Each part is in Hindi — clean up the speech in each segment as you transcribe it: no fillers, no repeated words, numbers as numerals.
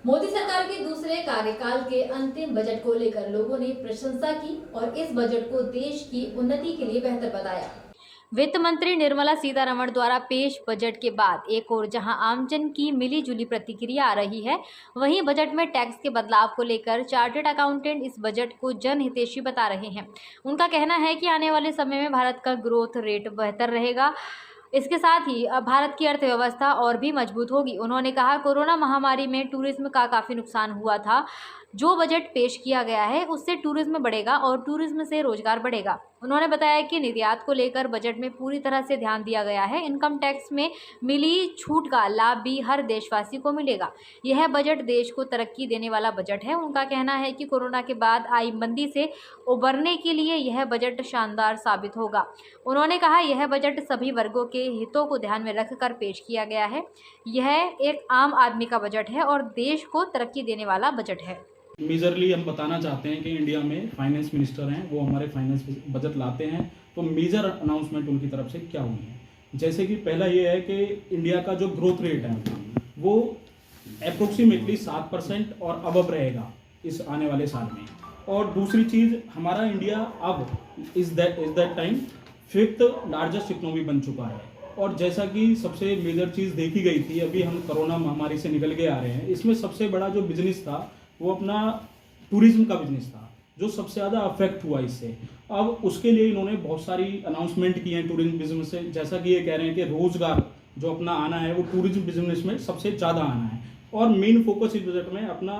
मोदी सरकार के दूसरे कार्यकाल के अंतिम बजट को लेकर लोगों ने प्रशंसा की और इस बजट को देश की उन्नति के लिए बेहतर बताया। वित्त मंत्री निर्मला सीतारमण द्वारा पेश बजट के बाद एक और जहां आमजन की मिलीजुली प्रतिक्रिया आ रही है, वहीं बजट में टैक्स के बदलाव को लेकर चार्टर्ड अकाउंटेंट इस बजट को जनहितैषी बता रहे हैं। उनका कहना है कि आने वाले समय में भारत का ग्रोथ रेट बेहतर रहेगा, इसके साथ ही अब भारत की अर्थव्यवस्था और भी मजबूत होगी। उन्होंने कहा, कोरोना महामारी में टूरिज्म का काफ़ी नुकसान हुआ था। जो बजट पेश किया गया है उससे टूरिज्म बढ़ेगा और टूरिज्म से रोजगार बढ़ेगा। उन्होंने बताया कि निर्यात को लेकर बजट में पूरी तरह से ध्यान दिया गया है। इनकम टैक्स में मिली छूट का लाभ भी हर देशवासी को मिलेगा। यह बजट देश को तरक्की देने वाला बजट है। उनका कहना है कि कोरोना के बाद आई मंदी से उबरने के लिए यह बजट शानदार साबित होगा। उन्होंने कहा, यह बजट सभी वर्गों के हितों को ध्यान में रखकर पेश किया गया है। यह एक आम आदमी का बजट है और देश को तरक्की देने वाला बजट है। मेजरली हम बताना चाहते हैं कि इंडिया में फाइनेंस मिनिस्टर हैं, वो हमारे फाइनेंस बजट लाते हैं, तो मेजर अनाउंसमेंट उनकी तरफ से क्या हुई है। जैसे कि पहला ये है कि इंडिया का जो ग्रोथ रेट है वो अप्रोक्सीमेटली 7% और अबव रहेगा इस आने वाले साल में। और दूसरी चीज़, हमारा इंडिया अब इस that time 5th largest economy बन चुका है। और जैसा कि सबसे मेजर चीज़ देखी गई थी, अभी हम कोरोना महामारी से निकल के आ रहे हैं, इसमें सबसे बड़ा जो बिजनेस था वो अपना टूरिज्म का बिजनेस था, जो सबसे ज़्यादा अफेक्ट हुआ इससे। अब उसके लिए इन्होंने बहुत सारी अनाउंसमेंट की हैं टूरिज्म बिजनेस से। जैसा कि ये कह रहे हैं कि रोजगार जो अपना आना है वो टूरिज्म बिजनेस में सबसे ज़्यादा आना है। और मेन फोकस इस बजट में अपना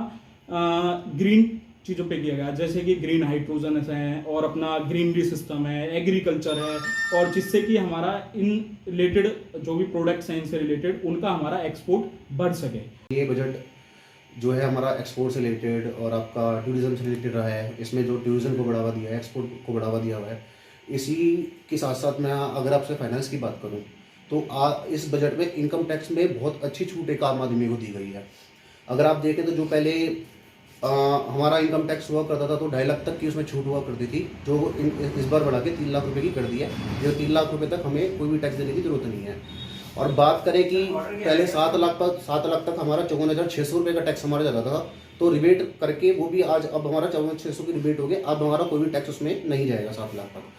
ग्रीन चीज़ों पे किया गया, जैसे कि ग्रीन हाइड्रोजन है और अपना ग्रीनरी सिस्टम है, एग्रीकल्चर है, और जिससे कि हमारा इन रिलेटेड जो भी प्रोडक्ट्स हैं इनसे रिलेटेड उनका हमारा एक्सपोर्ट बढ़ सके। ये बजट जो है हमारा एक्सपोर्ट से रिलेटेड और आपका टूरिज्म से रिलेटेड रहा है। इसमें जो टूरिज्म को बढ़ावा दिया है, एक्सपोर्ट को बढ़ावा दिया हुआ है। इसी के साथ साथ मैं अगर आपसे फाइनेंस की बात करूं तो इस बजट में इनकम टैक्स में बहुत अच्छी छूट एक आम आदमी को दी गई है। अगर आप देखें तो जो पहले हमारा इनकम टैक्स हुआ करता था तो 2.5 लाख तक की उसमें छूट हुआ करती थी, जो इस बार बढ़ा के 3 लाख रुपये की कर दी है। जो 3 लाख रुपये तक हमें कोई भी टैक्स देने की जरूरत नहीं है। और बात करें कि पहले 7 लाख तक हमारा 54,600 रुपये का टैक्स हमारा जाता था, तो रिबेट करके वो भी आज अब हमारा 54,600 की रिबेट हो गया। अब हमारा कोई भी टैक्स उसमें नहीं जाएगा 7 लाख तक।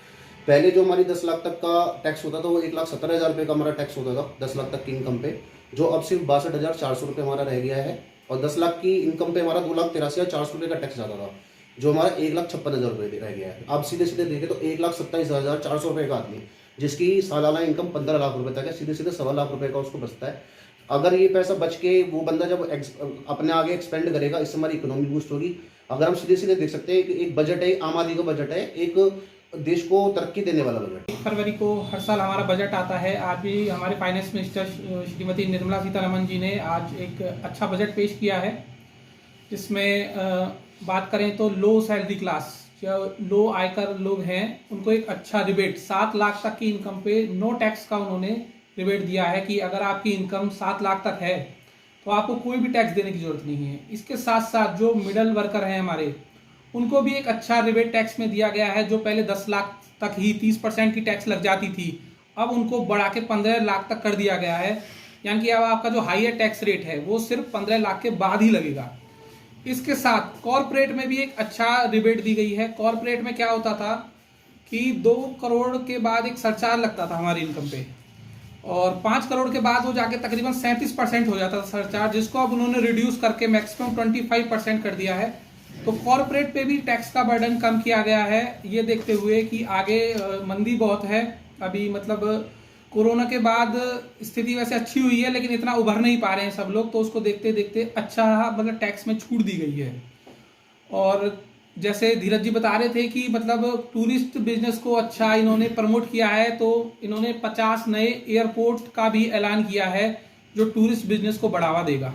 पहले जो हमारी 10 लाख तक का टैक्स होता था वो 1,17,000 रुपये का हमारा टैक्स होता था 10 लाख तक की इनकम पे, जो अब सिर्फ 62,400 रुपये हमारा रह गया है। और 10 लाख की इनकम पे हमारा 2,83,400 रुपये का टैक्स जाता था, जो हमारा 1,56,000 रुपये रह गया है। अब सीधे सीधे देखें तो 1,27,400 रुपये का आदमी जिसकी सालाना इनकम 15 लाख रुपए तक है, सीधे सीधे 1.25 लाख रुपए का उसको बचता है। अगर ये पैसा बच के वो बंदा जब अपने आगे एक्सपेंड करेगा, इससे हमारी इकोनॉमी बूस्ट होगी। अगर हम सीधे सीधे देख सकते हैं कि एक बजट है, आम आदमी का बजट है, एक देश को तरक्की देने वाला बजट। 1 फरवरी को हर साल हमारा बजट आता है। आज भी हमारे फाइनेंस मिनिस्टर श्रीमती निर्मला सीतारमण जी ने आज एक अच्छा बजट पेश किया है। इसमें बात करें तो लो सैलरी क्लास या लो आयकर लोग हैं उनको एक अच्छा रिबेट 7 लाख तक की इनकम पे नो टैक्स का उन्होंने रिबेट दिया है कि अगर आपकी इनकम 7 लाख तक है तो आपको कोई भी टैक्स देने की जरूरत नहीं है। इसके साथ साथ जो मिडल वर्कर हैं हमारे, उनको भी एक अच्छा रिबेट टैक्स में दिया गया है। जो पहले 10 लाख तक ही 30% की टैक्स लग जाती थी, अब उनको बढ़ा के 15 लाख तक कर दिया गया है। यानी कि अब आपका जो हाईयर टैक्स रेट है वो सिर्फ 15 लाख के बाद ही लगेगा। इसके साथ कॉर्पोरेट में भी एक अच्छा रिबेट दी गई है। कॉर्पोरेट में क्या होता था कि 2 करोड़ के बाद एक सरचार्ज लगता था हमारी इनकम पे, और 5 करोड़ के बाद वो जाके तकरीबन 37% हो जाता था सरचार्ज, जिसको अब उन्होंने रिड्यूस करके मैक्सिमम 25% कर दिया है। तो कॉर्पोरेट पे भी टैक्स का बर्डन कम किया गया है, ये देखते हुए कि आगे मंदी बहुत है अभी। मतलब कोरोना के बाद स्थिति वैसे अच्छी हुई है लेकिन इतना उभर नहीं पा रहे हैं सब लोग, तो उसको देखते देखते अच्छा मतलब टैक्स में छूट दी गई है। और जैसे धीरज जी बता रहे थे कि मतलब टूरिस्ट बिजनेस को अच्छा इन्होंने प्रमोट किया है, तो इन्होंने 50 नए एयरपोर्ट का भी ऐलान किया है जो टूरिस्ट बिजनेस को बढ़ावा देगा।